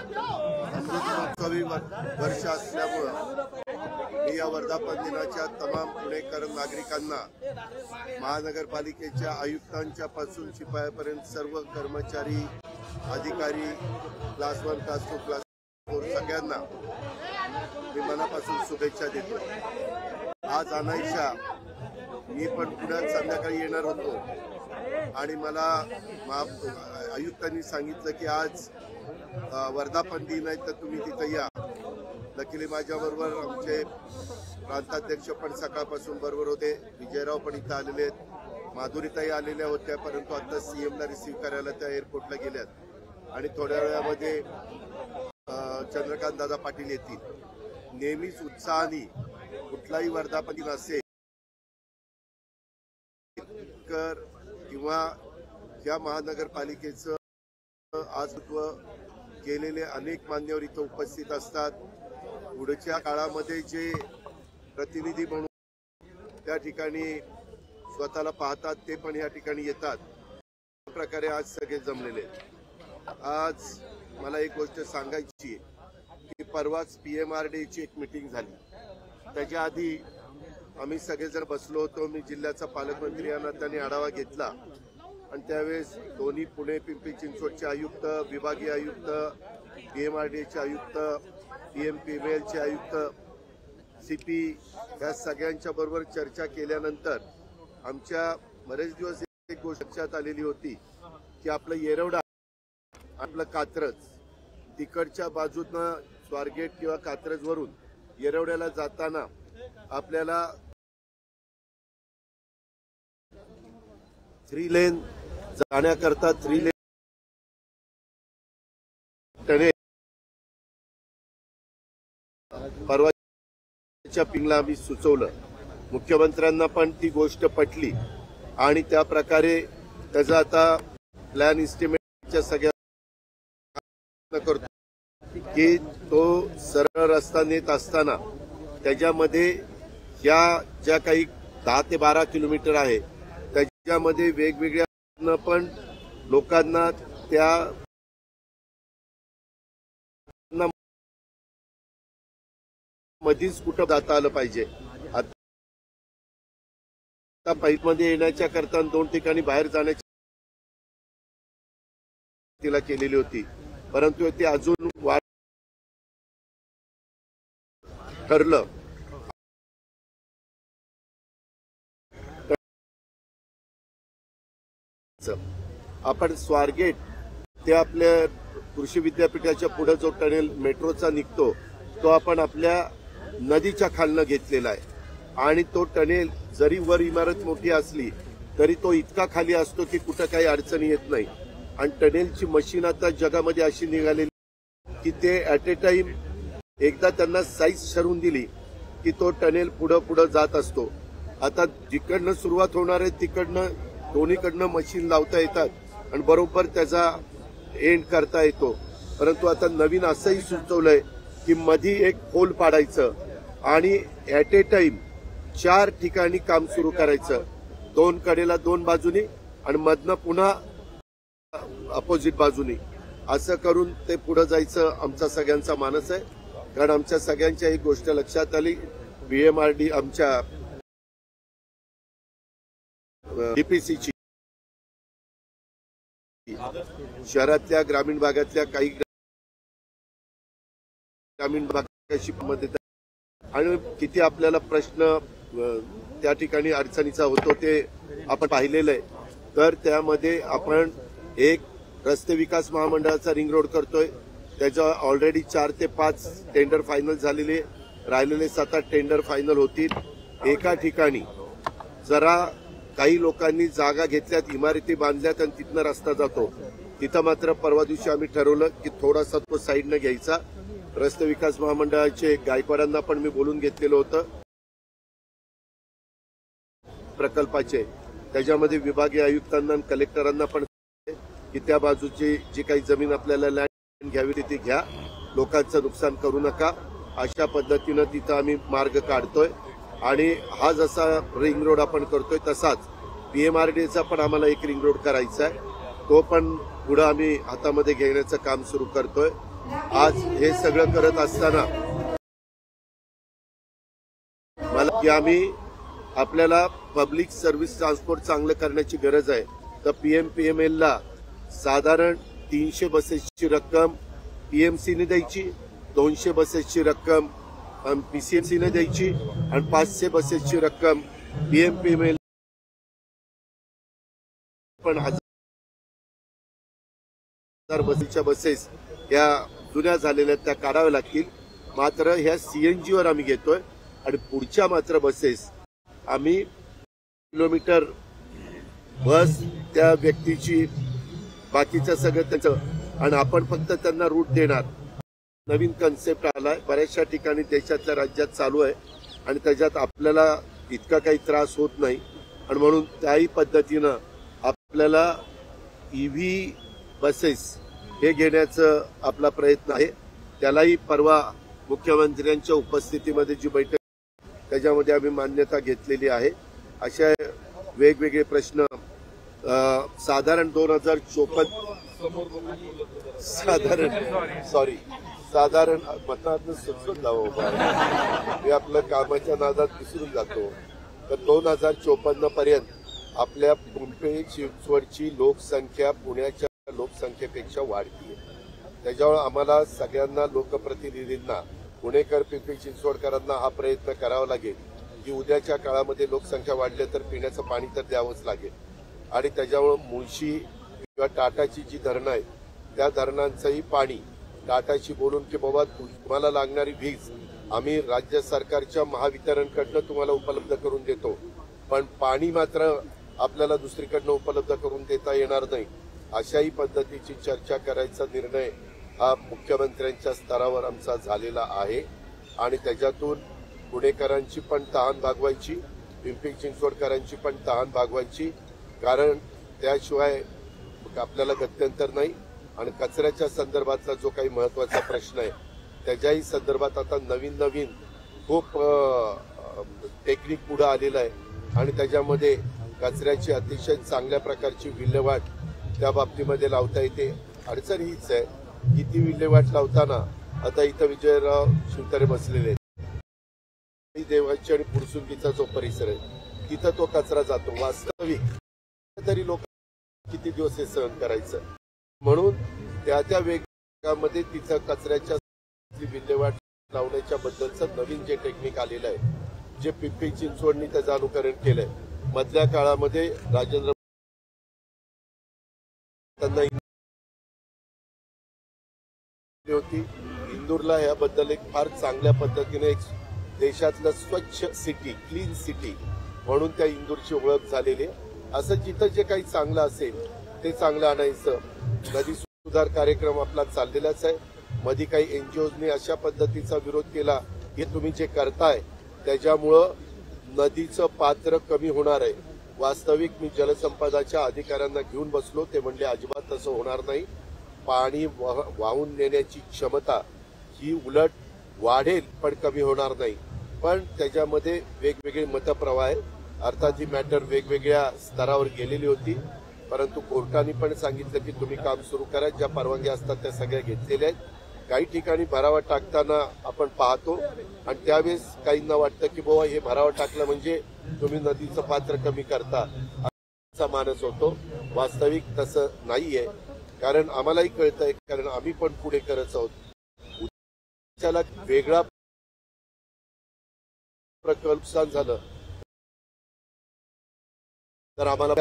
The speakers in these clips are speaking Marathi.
अमृतमहोत्सवी वर्ष असल्यामुळे मी या वर्धापन दिनाच्या तमाम पुणेकर नागरिकांना महानगरपालिकेच्या आयुक्तांच्या पासून शिपायापर्यंत सर्व कर्मचारी अधिकारी क्लास 1 क्लास 2 क्लास 4 सगळ्यांना मी मनापासून शुभेच्छा देतो। आज अनाईशा मी पण पुण्यात संध्याकाळी येणार होतो आणि मला आयुक्तांनी सांगितलं की आज वर्धापन दिन आहे तर तुम्ही तिथे या। लकीली माझ्याबरोबर आमचे प्रांताध्यक्ष पण सकाळपासून बरोबर होते, विजयराव पण इथं आलेले आहेत, माधुरीताई आलेल्या होत्या, परंतु आता सीएमला रिसीव्ह करायला त्या एअरपोर्टला गेल्यात आणि थोड्या वेळामध्ये चंद्रकांत दादा पाटील येतील। नेहमीच उत्साहाने कुठलाही वर्धापन दिन असेल किंवा या महानगरपालिकेचं आजत्व केलेले अनेक मान्यवर इथं उपस्थित असतात। पुढच्या काळामध्ये जे प्रतिनिधी म्हणून त्या ठिकाणी स्वतःला पाहतात ते पण या ठिकाणी येतात। अशा प्रकारे आज सगळे जमलेले। आज मला एक गोष्ट सांगायची की परवाच PMRDची एक मीटिंग झाली, त्याच्या आधी आम्ही सगळेजण बसलो होतो। मी जिल्ह्याचा पालकमंत्री यांना त्यांनी आढावा घेतला आणि त्यावेळेस दोन्ही पुणे पिंपरी चिंचवडचे आयुक्त, विभागीय आयुक्त, PMRDचे आयुक्त, PMPMLचे आयुक्त, CP या सगळ्यांच्या बरोबर चर्चा केल्यानंतर आमच्या बरेच दिवस एक गोष्ट लक्षात आलेली होती की आपलं येरवडा, आपलं कात्रज, तिकडच्या बाजूनं स्वारगेट किंवा कात्रजवरून येरवड्याला जाताना आपल्याला 3 लेन जाण्याकरता 3 लेन टनेल परवाच्या पिंगला आम्ही सुचवलं। मुख्यमंत्र्यांना पण ती गोष्ट पटली आणि त्या प्रकारे त्याचा आता प्लॅन इस्टिमेटच्या सगळ्या करतो की तो सरळ रस्ता नेत असताना त्याच्यामध्ये या ज्या काही 10 ते 12 किलोमीटर आहे त्याच्यामध्ये वेगवेगळ्या पण लोकांना त्या मधीच कुठं जाता आलं पाहिजे। आता पाईपमध्ये येण्याच्या करता 2 ठिकाणी बाहेर जाण्याची तिला केलेली होती, परंतु ते अजून वाढ ठरलं। आपण स्वारगेट ते आपल्या कृषी विद्यापीठाच्या पुढे जो टनेल मेट्रोचा निघतो तो आपण आपल्या नदीच्या खालनं घेतलेला आहे आणि तो टनेल जरी वर इमारत मोठी असली तरी तो इतका खाली असतो की कुठं काही अडचणी येत नाही। आणि टनेलची मशीन आता जगामध्ये अशी निघालेली की ते ऍट ए टाइम एकदा त्यांना साईज ठरवून दिली की तो टनेल पुढं जात असतो। आता जिकडनं सुरुवात होणार आहे तिकडनं दोन्हीकडनं मशीन लावता येतात आणि बरोबर त्याचा एंड करता येतो। परंतु आता नवीन असंही सुचवलंय की मधी एक होल पाडायचं आणि ऍट ए टाइम 4 ठिकाणी काम सुरू करायचं, 2 कडेला 2 बाजूनी आणि मधनं पुन्हा अपोजिट बाजूनी, असं करून ते पुढे जायचं आमचा सगळ्यांचा मानस आहे। कारण आमच्या सगळ्यांच्या एक गोष्ट लक्षात आली, PMRD आमच्या DPCची शहरातल्या ग्रामीण भागातल्या काही ग्रामीण भागाशी मध्ये आणि किती आपल्याला प्रश्न त्या ठिकाणी अडचणीचा होतो ते आपण पाहिलेलं आहे। तर त्यामध्ये आपण एक रस्ते विकास महामंडळाचा रिंग रोड करतोय, त्याच्या ऑलरेडी 4 ते 5 टेंडर फायनल झालेले, राहिलेले 7-8 टेंडर फायनल होतील। एका ठिकाणी जरा काही लोकांनी जागा घेतल्यात, इमारती बांधल्यात आणि तिथनं रस्ता जातो, तिथं मात्र परवा दिवशी आम्ही ठरवलं की थोडासा तो साईडनं घ्यायचा। रस्ते विकास महामंडळाचे गायकवाडांना पण मी बोलून घेतलेलं होतं प्रकल्पाचे, त्याच्यामध्ये विभागीय आयुक्तांना आणि कलेक्टरांना पण की त्या बाजूची जी काही जमीन आपल्याला लँड घ्यावी ती घ्या, लोकांचं नुकसान करू नका, अशा पद्धतीनं तिथं आम्ही मार्ग काढतोय। आणि हा जसा रिंग रोड आपण करतोय तसाच PMRDचा पण आम्हाला एक रिंग रोड करायचा आहे, तो पण पुढे आम्ही हातामध्ये घेण्याचं काम सुरू करतोय। आज हे सगळं करत असताना मला की आम्ही आपल्याला पब्लिक सर्व्हिस ट्रान्सपोर्ट चांगलं करण्याची गरज आहे. तर PMPML ला साधारण 300 बसेसची रक्कम PMCने द्यायची, 200 बसेसची रक्कम PCMCने द्यायची आणि 500 बसेसची रक्कम PMPML पण 1000 बसेसच्या बसेस या जुन्या झालेल्या त्या काढाव्या लागतील. मात्र ह्या CNG वर आम्ही घेतोय आणि पुढच्या मात्र बसेस आम्ही किलोमीटर बस त्या व्यक्तीची बाकीचं सगळं त्याचं आणि आपण फक्त त्यांना रूट देणार. नवीन कन्सेप्ट आलाय, बऱ्याचशा ठिकाणी देशातल्या राज्यात चालू आहे आणि त्याच्यात आपल्याला इतका काही त्रास होत नाही आणि म्हणून त्याही पद्धतीनं आपल्याला EV बसेस हे घेण्याचं आपला प्रयत्न आहे. त्यालाही परवा मुख्यमंत्र्यांच्या उपस्थितीमध्ये जी बैठक त्याच्यामध्ये आम्ही मान्यता घेतलेली आहे. अशा वेगवेगळे प्रश्न साधारण 2054 साधारण मतांना सुचून जावं मी आपलं कामाच्या नादात विसरून जातो. तर 2054 पर्यंत आपल्या पिंपरी चिंचवडची लोकसंख्या पुण्याच्या लोकसंख्येपेक्षा वाढतीये. त्याच्यामुळे आम्हाला सगळ्यांना लोकप्रतिनिधींना पुणेकर पिंपरी चिंचवडकरांना हा प्रयत्न करावा लागेल की उद्याच्या काळामध्ये लोकसंख्या वाढली तर पिण्याचं पाणी तर द्यावंच लागेल आणि त्याच्यामुळे मुळशी किंवा टाटाची जी धरणं आहेत त्या धरणांचंही पाणी टाटाशी बोलून की बाबा तुम्हाला लागणारी वीज आम्ही राज्य सरकारच्या महावितरणकडनं तुम्हाला उपलब्ध करून देतो, पण पाणी मात्र आपल्याला दुसरीकडनं उपलब्ध करून देता येणार नाही. अशाही पद्धतीची चर्चा करायचा निर्णय हा मुख्यमंत्र्यांच्या स्तरावर आमचा झालेला आहे आणि त्याच्यातून पुणेकरांची पण तहान भागवायची, पिंपरी चिंचवडकरांची पण तहान भागवायची, कारण त्याशिवाय आपल्याला गत्यंतर नाही. आणि कचऱ्याच्या संदर्भातला जो काही महत्वाचा प्रश्न आहे त्याच्याही संदर्भात आता नवीन खूप टेक्निक पुढे आलेलं आहे आणि त्याच्यामध्ये कचऱ्याची अतिशय चांगल्या प्रकारची विल्हेवाट त्या बाबतीमध्ये लावता येते. अडचण हीच आहे की ती विल्हेवाट लावताना आता इथं विजयराव शिवतारे बसलेले आहेत, देवाची आणि पुरसुंगीचा जो परिसर आहे तिथं तो कचरा जातो. वास्तविक तरी लोक किती दिवस हे सहन करायचं, म्हणून त्या वेगामध्ये तिथं कचऱ्याच्या विल्हेवाट लावण्याच्या बद्दलचं नवीन जे टेक्निक आलेलं आहे, जे पिंपरी चिंचवडनी त्याचं अनुकरण केलंय. मधल्या काळामध्ये राजेंद्र त्यांना होती इंदूरला याबद्दल एक फार चांगल्या पद्धतीने एक देशातलं स्वच्छ सिटी, क्लीन सिटी म्हणून त्या इंदूरची ओळख झालेली आहे. असं जिथं जे काही चांगलं असेल ते चांगलं आणायचं. नदी सुधार कार्यक्रम आपला चाललेलाच आहे. मध्ये काही NGOजनी अशा पद्धतीचा विरोध केला की तुम्ही जे करताय त्याच्यामुळं नदीचं पात्र कमी होणार आहे. वास्तविक मी जलसंपदाच्या अधिकाऱ्यांना घेऊन बसलो, ते म्हणले अजिबात तसं होणार नाही. पाणी वाहून नेण्याची क्षमता ही उलट वाढेल पण कमी होणार नाही. पण त्याच्यामध्ये वेगवेगळे मतप्रवाह आहेत. अर्थात ही मॅटर वेगवेगळ्या स्तरावर गेलेली होती, परंतु कोर्टाने पण सांगितलं की तुम्ही काम सुरू करा. ज्या परवानग्या असतात त्या सगळ्या घेतलेल्या आहेत. काही ठिकाणी भरावा टाकताना आपण पाहतो आणि त्यावेळेस काहींना वाटतं की बाबा हे भरावा टाकलं म्हणजे तुम्ही नदीचं पात्र कमी करता असा मानस होतो. वास्तविक तसं नाहीये, कारण आम्हालाही कळतंय, कारण आम्ही पण पुढे करत आहोत. त्याला वेगळा प्रकल्प झालं तर आम्हाला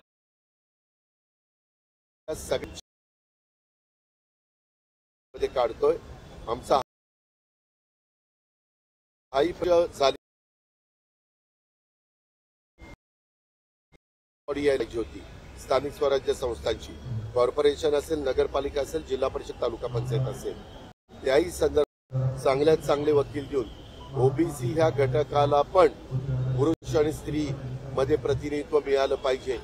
सगळ्या काढतोय. आमचा आई झाली होती स्थानिक स्वराज्य संस्थांची, कॉर्पोरेशन असेल, नगरपालिका असेल, जिल्हा परिषद, तालुका पंचायत असेल, त्याही संदर्भात चांगल्यात चांगले वकील देऊन OBC ह्या घटकाला पण पुरुष आणि स्त्री मध्ये प्रतिनिधित्व मिळालं पाहिजे.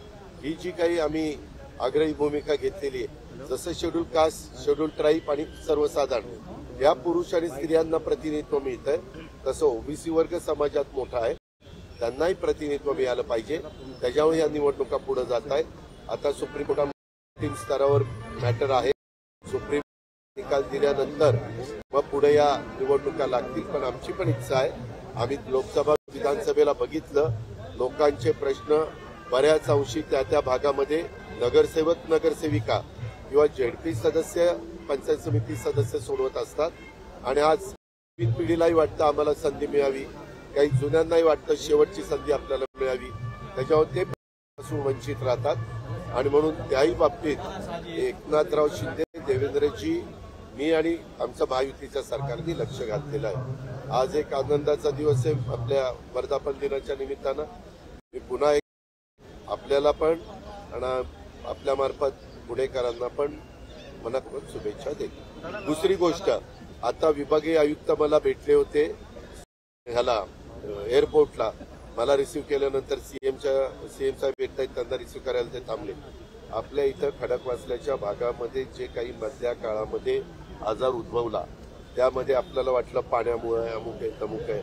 ही जी काही आम्ही आग्रही भूमिका घेतलेली आहे, जसं शेड्यूल कास्ट, शेड्यूल ट्राईब आणि सर्वसाधारण या पुरुष आणि स्त्रियांना प्रतिनिधित्व मिळतंय, तसं OBC वर्ग समाजात मोठा आहे, त्यांनाही प्रतिनिधित्व मिळालं पाहिजे. त्याच्यामुळे या निवडणुका पुढे जात आहेत. आता सुप्रीम कोर्टात स्तरावर मॅटर आहे. सुप्रीम निकाल दिल्यानंतर मग पुढे या निवडणुका लागतील. पण आमची पण इच्छा आहे, आम्ही लोकसभा विधानसभेला बघितलं, लोकांचे प्रश्न बऱ्याच अंशी त्या भागामध्ये नगरसेवक नगरसेविका किंवा जेडपी सदस्य पंचायत समिती सदस्य सोडवत असतात. आणि आज नवीन पिढीलाही वाटतं आम्हाला संधी मिळावी, काही जुन्यांनाही वाटतं शेवटची संधी आपल्याला मिळावी, त्याच्यावर ते वंचित राहतात. आणि म्हणून त्याही बाबतीत एकनाथराव शिंदे, देवेंद्रजी, मी आणि आमचं महायुतीच्या सरकारने लक्ष घातलेलं आहे. आज एक आनंदाचा दिवस आहे आपल्या वर्धापन दिनाच्या निमित्तानं. मी पुन्हा एक आपल्याला पण आणि आपल्या मार्फत पुणेकरांना पण मनापासून शुभेच्छा देतो. दुसरी गोष्ट, आता विभागीय आयुक्त मला भेटले होते ह्याला एअरपोर्टला. मला रिसिव्ह केल्यानंतर सीएम साहेब भेटत आहेत, त्यांना रिसिव्ह करायला ते थांबले. आपल्या इथं खडकवासल्याच्या भागामध्ये जे काही मधल्या काळामध्ये आजार उद्भवला त्यामध्ये आपल्याला वाटलं पाण्यामुळे अमुक आहे तमुक आहे,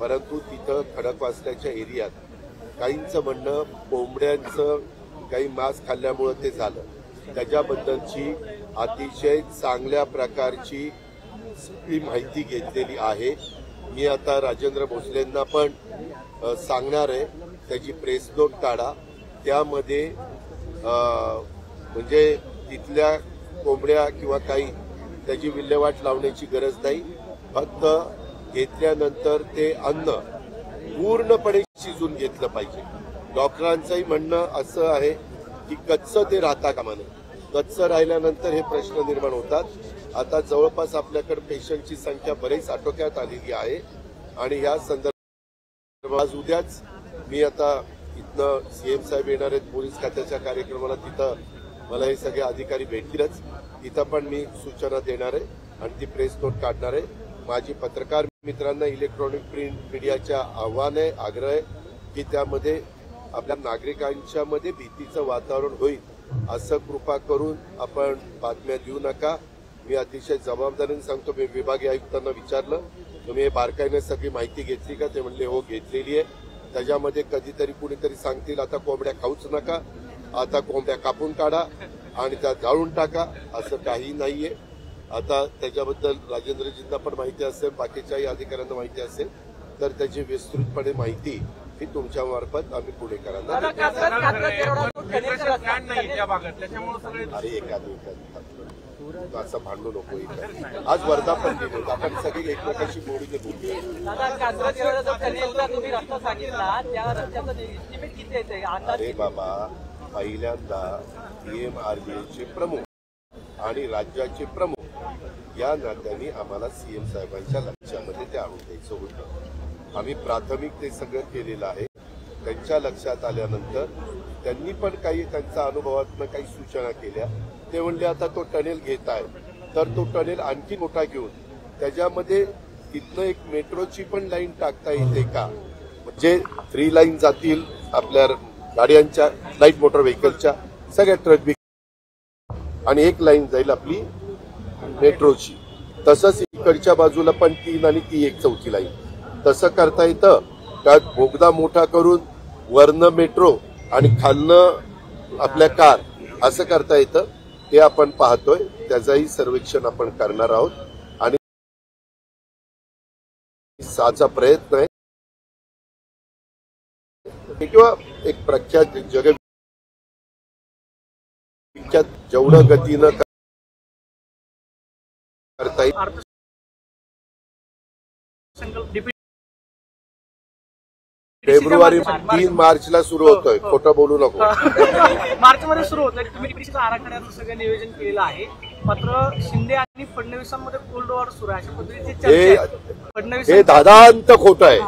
परंतु तिथं खडकवासल्याच्या एरियात काहींचं म्हणणं कोंबड्यांचं काही मांस खाल्ल्यामुळं ते झालं. त्याच्याबद्दलची अतिशय चांगल्या प्रकारची माहिती घेतलेली आहे. मी आता राजेंद्र भोसलेंना पण सांगणार आहे, त्याची प्रेस नोट काढा. त्यामध्ये म्हणजे तिथल्या कोंबड्या किंवा काही त्याची विल्हेवाट लावण्याची गरज नाही. फक्त घेतल्यानंतर ते अन्न पूर्णपणे शिजून घेतलं पाहिजे. डॉक्टरांचंही म्हणणं असं आहे की कच्चं ते राहता कामा नये. कच्चं राहिल्यानंतर हे प्रश्न निर्माण होतात. आता जवळपास आपल्याकडे पेशंटची संख्या बरीच आटोक्यात आलेली आहे आणि या संदर्भात आज उद्याच मी आता इथनं सीएम साहेब येणार आहेत पोलीस खात्याच्या कार्यक्रमाला. तिथं मला हे सगळे अधिकारी भेटतीलच. तिथं पण मी सूचना देणार आहे आणि ती प्रेस नोट काढणार आहे. माझी पत्रकार मित्रांना इलेक्ट्रॉनिक प्रिंट मीडियाच्या आव्हान आहे, आग्रह आहे की त्यामध्ये आपल्या नागरिकांच्या मध्ये भीतीचं वातावरण होईल असं कृपा करून आपण बातम्या देऊ नका. मी अतिशय जबाबदारीने सांगतो. मी विभागीय आयुक्तांना विचारलं, तुम्ही हे बारकाईने सगळी माहिती घेतली का? ते म्हणले हो घेतलेली आहे. त्याच्यामध्ये कधीतरी कुणीतरी सांगतील आता कोंबड्या खाऊच नका, आता कोंबड्या कापून काढा आणि त्या जाळून टाका, असं काही नाहीये. आता त्याच्याबद्दल राजेंद्रजींना पण माहिती असेल, बाकीच्याही अधिकाऱ्यांना माहिती असेल, तर त्याची विस्तृतपणे माहिती ही तुमच्या मार्फत आम्ही पुणेकरांना. अरे एखादी असं भांडू नको. आज वर्धापन दिन, आपण सगळे एकमेकाशी बोलून बोलूया. अरे बाबा, पहिल्यांदा पीएमआरडीएचे प्रमुख आणि राज्याचे प्रमुख या नात्याने आम्हाला सीएम साहेबांच्या लक्षामध्ये ते आणून द्यायचं होतं. आम्ही प्राथमिक ते सगळं केलेलं आहे. त्यांच्या लक्षात आल्यानंतर त्यांनी पण काही त्यांच्या अनुभवातनं काही सूचना केल्या. ते म्हणले आता तो टनेल घेत आहे, तर तो टनेल आणखी मोठा घेऊन त्याच्यामध्ये तिथनं एक मेट्रोची पण लाईन टाकता येते का? म्हणजे 3 लाईन जातील आपल्या गाड्यांच्या, लाईट मोटर व्हेकलच्या, सगळ्या ट्रक आणि 1 लाईन जाईल आपली मेट्रोची. तसंच इकडच्या बाजूला पण 3 आणि ती 1 चौथी लाईन तसं करता येतं का? बोगदा मोठा करून वरनं मेट्रो आणि खालनं आपल्या कार असं करता येतं. ते आपण पाहतोय, त्याचंही सर्वेक्षण आपण करणार आहोत आणि साचा प्रयत्न आहे किंवा एक प्रख्यात जगविख्यात जेवढं गतीनं करता येईल. फेब्रुवारी 3 मार्चला सुरू होतोय, खोटं बोलू नको. मार्च मध्ये सुरू होतोय. तुम्ही परीक्षेच्या आराखड्याचं सगळं नियोजन केलेलं आहे, मात्र शिंदे आणि फडणवीसांमध्ये कोल्ड वॉर सुरू आहे अशा पद्धतीचे हे दादांत खोटं आहे.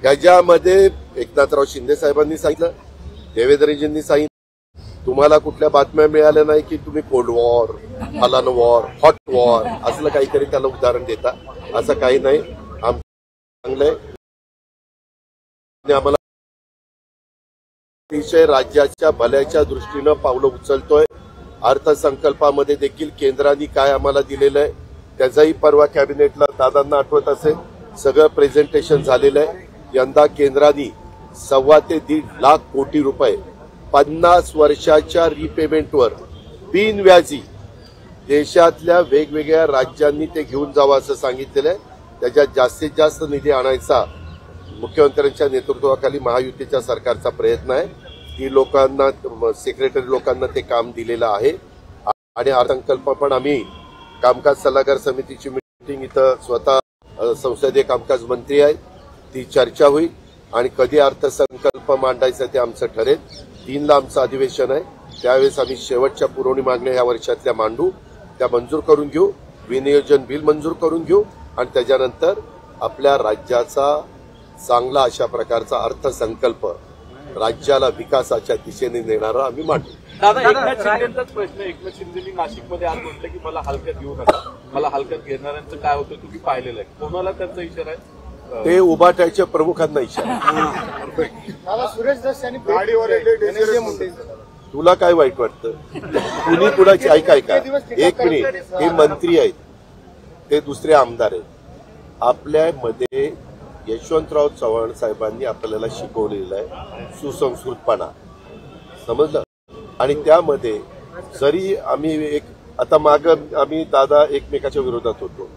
त्याच्यामध्ये एकनाथराव शिंदे साहेबांनी सांगितलं, देवेंद्रजींनी सांगितलं, तुम्हाला कुठल्या बातम्या मिळाल्या नाही की तुम्ही कोल्ड वॉर, फलान वॉर, हॉट वॉर असलं काहीतरी त्याला उदाहरण देता. असं काही नाही. आमचं चांगलंय. आम्हाला अतिशय राज्याच्या भल्याच्या दृष्टीनं पावलं उचलतोय. अर्थसंकल्पामध्ये देखील केंद्राने काय आम्हाला दिलेलं आहे त्याचाही परवा कॅबिनेटला दादांना आठवत असेल सगळं प्रेझेंटेशन झालेलं आहे. यंदा केंद्राने 1.25 ते 1.5 लाख कोटी रुपये 50 वर्षाच्या रिपेमेंटवर बिनव्याजी देशातल्या वेगवेगळ्या राज्यांनी ते घेऊन जावं असं सांगितलेलं आहे. त्याच्यात जास्तीत जास्त निधी आणायचा मुख्यमंत्र्यांच्या नेतृत्वाखाली महायुतीच्या सरकारचा प्रयत्न आहे. की लोकांना सेक्रेटरी लोकांना ते काम दिलेलं आहे आणि अर्थसंकल्प पण आम्ही कामकाज सल्लागार समितीची मीटिंग इथं स्वतः संसदीय कामकाज मंत्री आहेत, ती चर्चा होईल आणि कधी अर्थसंकल्प मांडायचं ते आमचं ठरेल. 3 ला आमचं अधिवेशन आहे, त्यावेळेस आम्ही शेवटच्या पुरवणी मागण्या ह्या वर्षातल्या मांडू, त्या मंजूर करून घेऊ, विनियोजन बिल मंजूर करून घेऊ आणि त्याच्यानंतर आपल्या राज्याचा चांगला अशा प्रकारचा अर्थसंकल्प राज्याला विकासाच्या दिशेने नेणारा आम्ही मांडू. दादा, एकनाथ शिंदेंचाच प्रश्न. एकनाथ शिंदेनी नाशिकमध्ये आज म्हटलं की मला हलक्यात घेऊ नका, मला हलक्यात घेणाऱ्यांचं काय होतं तुम्ही पाहिलेलं आहे. कोणाला त्यांचा इशारा आहे? ते उभाटायच्या प्रमुखांना इशारा. सुरेश दस यांनी तुला काय वाईट वाटतं? कुणी कुणाची ऐका एक मिनिट, हे मंत्री आहेत, ते दुसरे आमदार आहेत. आपल्यामध्ये यशवंतराव चव्हाण साहेबांनी आपल्याला शिकवलेलं आहे सुसंस्कृतपणा, समजलं. आणि त्यामध्ये जरी आम्ही आता आम्ही दादा एकमेकाच्या विरोधात होतो,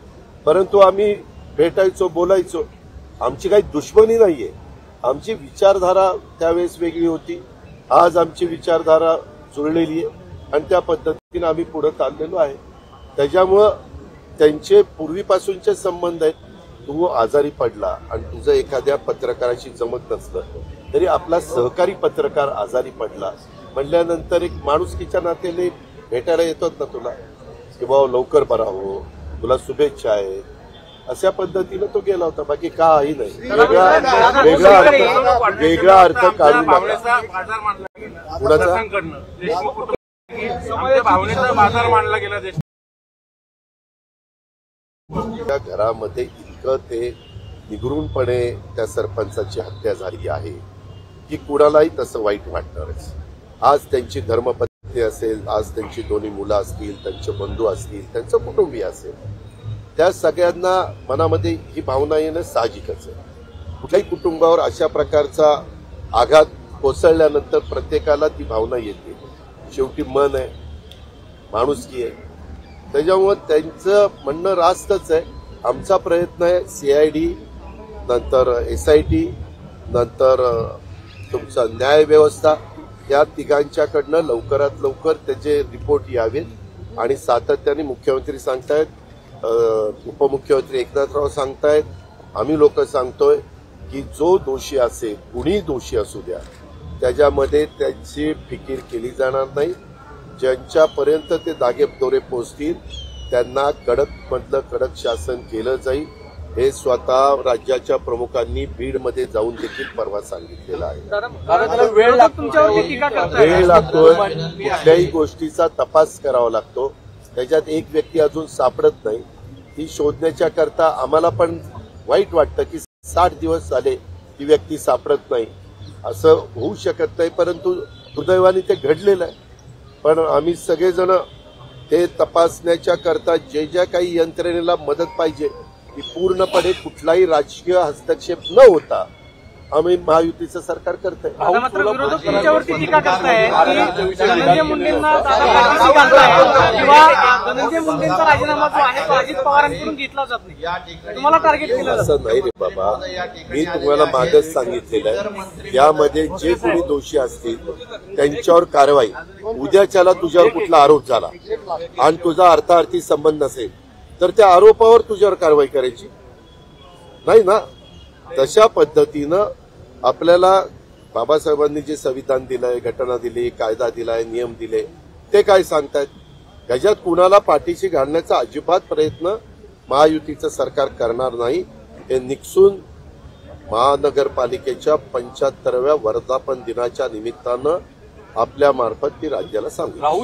परंतु आम्ही भेटायचो, बोलायचो. आमची काही दुश्मनी नाहीये. आमची विचारधारा त्यावेळेस वेगळी होती, आज आमची विचारधारा जुळलेली आहे आणि त्या पद्धतीने आम्ही पुढे चाललेलो आहे. त्याच्यामुळं त्यांचे पूर्वीपासूनचे संबंध आहेत. तू आजारी पडला आणि तुझं एखाद्या पत्रकाराशी जमत नसलं तरी आपला सहकारी पत्रकार आजारी पडला म्हटल्यानंतर एक माणुसकीच्या नात्याने भेटायला येतात ना तुला, की बाबा लवकर बरा हो, तुला शुभेच्छा आहेत, अशा पद्धतीनं तो गेला होता. बाकी काही नाही. वेगळा अर्थ काढू नका. कुणाचा बाजार मांडला गेला. त्या घरामध्ये इतकं ते निगरूनपणे त्या सरपंचाची हत्या झाली आहे की कुणालाही तसं वाईट वाटणारच. आज त्यांची धर्मपत्नी असेल, आज त्यांची 2 मुलं असतील, त्यांचे बंधू असतील, त्यांचं कुटुंबीय असेल, त्या सगळ्यांना मनामध्ये ही भावना येणं साहजिकच आहे. कुठल्याही कुटुंबावर अशा प्रकारचा आघात कोसळल्यानंतर प्रत्येकाला ती भावना येते. शेवटी मन आहे, माणुसकी आहे. त्याच्यामुळं त्यांचं म्हणणं रास्तच आहे. आमचा प्रयत्न आहे CID, नंतर SIT, नंतर तुमचा न्याय व्यवस्था, या तिघांच्याकडनं लवकरात लवकर त्याचे रिपोर्ट यावेत आणि सातत्याने मुख्यमंत्री सांगतायत, उपमुख्यमंत्री एकनाथराव सांगतायत, आम्ही लोक सांगतोय की जो दोषी असेल, कुणी दोषी असू द्या, त्याच्यामध्ये त्याची फिकीर केली जाणार नाही. ज्यांच्यापर्यंत ते दागेदोरे पोहोचतील त्यांना कडक शासन केलं जाईल. हे स्वतः राज्याच्या प्रमुखांनी बीडमध्ये जाऊन देखील परवा सांगितलेलं आहे. वेळ लागतोय. कुठल्याही गोष्टीचा तपास करावा लागतो. त्याच्यात एक व्यक्ती अजून सापडत नाही. ती शोधण्याच्या करता आम्हाला पण वाईट वाटतं की 60 दिवस झाले ती व्यक्ती सापडत नाही. असं होऊ शकत नाही, परंतु दुर्दैवाने ते घडलेलं आहे. पण आम्ही सगळेजण ते तपासण्याच्या करता ज्या काही यंत्रणेला मदत पाहिजे ती पूर्णपणे कुठलाही राजकीय हस्तक्षेप न होता आम्ही महायुतीचं सरकार करतोय. मात्र विरोधक तुमच्यावरती टीका करताय की धनंजय मुंडेंना दादा घालताय किंवा धनंजय मुंडेंचा राजीनामा जो आहे तो अजित पवारांकडून घेतला जात नाही, तुम्हाला टार्गेट केलं जातं. असं नाही रे बाबा, मी तुम्हाला मागच सांगितलेलं आहे, यामध्ये जे कोणी दोषी असतील त्यांच्यावर कारवाई. उद्याच्याला तुझ्यावर कुठला आरोप झाला आणि तुझा अर्थार्थी संबंध नसेल तर त्या आरोपावर तुझ्यावर कारवाई करायची नाही ना. तशा पद्धतीनं आपल्याला बाबासाहेबांनी जे संविधान दिलंय, घटना दिली, कायदा दिलाय, नियम दिले, ते काय सांगतायत. त्याच्यात कुणाला पाठीशी घालण्याचा अजिबात प्रयत्न महायुतीचं सरकार करणार नाही. हे निकसून महानगरपालिकेच्या 75व्या वर्धापन दिनाच्या निमित्तानं आपल्या मार्फत ती राज्याला सांगू.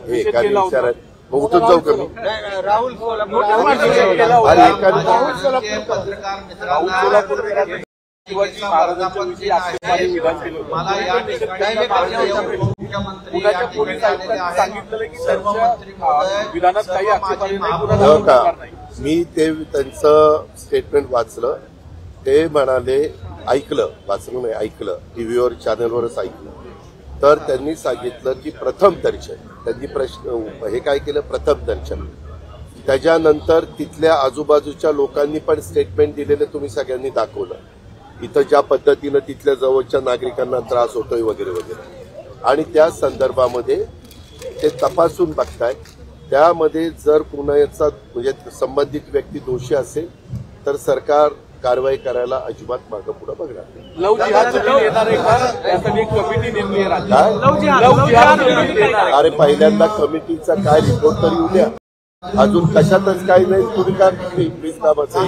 हे काय विचार मग उठून जाऊ का मी? राहुल मी ते त्यांचं स्टेटमेंट वाचलं. ते म्हणाले, ऐकलं, वाचलं नाही, ऐकलं, टीव्हीवर चॅनलवरच ऐकलं तर त्यांनी सांगितलं की प्रथम दर्शन, त्यांनी प्रश्न हे काय केलं, प्रथम दर्शन. त्याच्यानंतर तिथल्या आजूबाजूच्या लोकांनी पण स्टेटमेंट दिलेलं तुम्ही सगळ्यांनी दाखवलं, इथं ज्या पद्धतीनं तिथल्या जवळच्या नागरिकांना त्रास होतोय वगैरे वगैरे. आणि त्या संदर्भामध्ये ते तपासून बघताय. त्यामध्ये जर कुणाचा म्हणजे संबंधित व्यक्ती दोषी असेल तर सरकार कारवाई करायला अजिबात मागं पुढे बघणार नाही. लव जिहाद जमीन येणार आहे का? त्यासाठी एक कमिटी नेमली आहे राज्यात. काय? लव जिहाद जमीन येणार आहे. अरे पहिल्यांदा कमिटीचा काय रिपोर्ट तरी उद्या, अजून कशातच काही नाही. तुम्ही काय प्लीज कामाचं